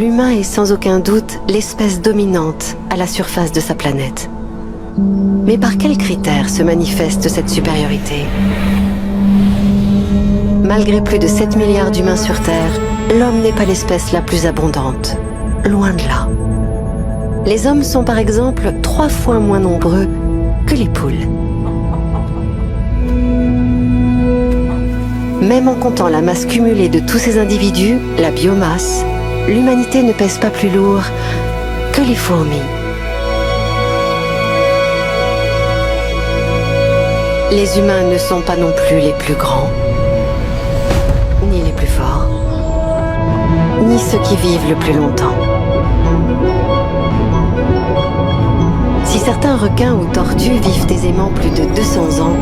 L'humain est sans aucun doute l'espèce dominante à la surface de sa planète. Mais par quels critères se manifeste cette supériorité? Malgré plus de 7 milliards d'humains sur Terre, l'homme n'est pas l'espèce la plus abondante. Loin de là. Les hommes sont par exemple 3 fois moins nombreux que les poules. Même en comptant la masse cumulée de tous ces individus, la biomasse, l'humanité ne pèse pas plus lourd que les fourmis. Les humains ne sont pas non plus les plus grands, ni les plus forts, ni ceux qui vivent le plus longtemps. Si certains requins ou tortues vivent aisément plus de 200 ans,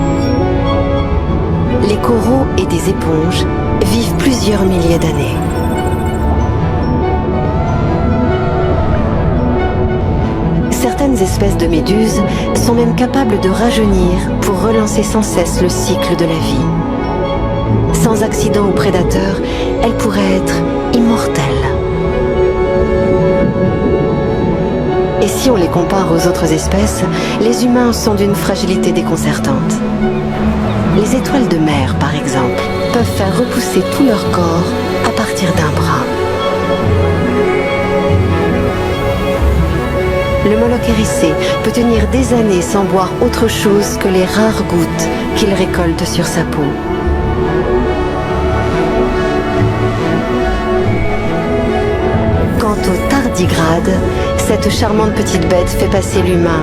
les coraux et des éponges vivent plusieurs milliers d'années. Certaines espèces de méduses sont même capables de rajeunir pour relancer sans cesse le cycle de la vie. Sans accident ou prédateur, elles pourraient être immortelles. Et si on les compare aux autres espèces, les humains sont d'une fragilité déconcertante. Les étoiles de mer, par exemple, peuvent faire repousser tout leur corps à partir d'un bras. Le Moloch hérissé peut tenir des années sans boire autre chose que les rares gouttes qu'il récolte sur sa peau. Quant au tardigrade, cette charmante petite bête fait passer l'humain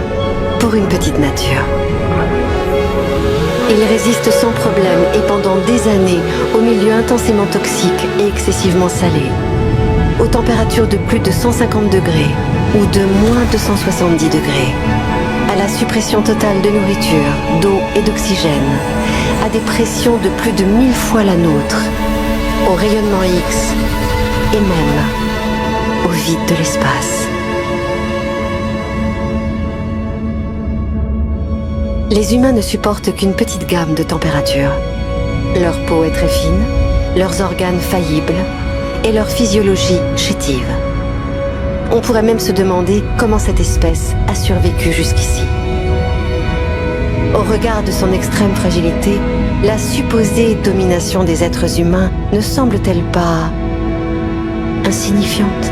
pour une petite nature. Il résiste sans problème et pendant des années aux milieux intensément toxiques et excessivement salés, aux températures de plus de 150 degrés ou de moins 270 degrés, à la suppression totale de nourriture, d'eau et d'oxygène, à des pressions de plus de 1000 fois la nôtre, au rayonnement X et même au vide de l'espace. Les humains ne supportent qu'une petite gamme de températures. Leur peau est très fine, leurs organes faillibles et leur physiologie chétive. On pourrait même se demander comment cette espèce a survécu jusqu'ici. Au regard de son extrême fragilité, la supposée domination des êtres humains ne semble-t-elle pas insignifiante ?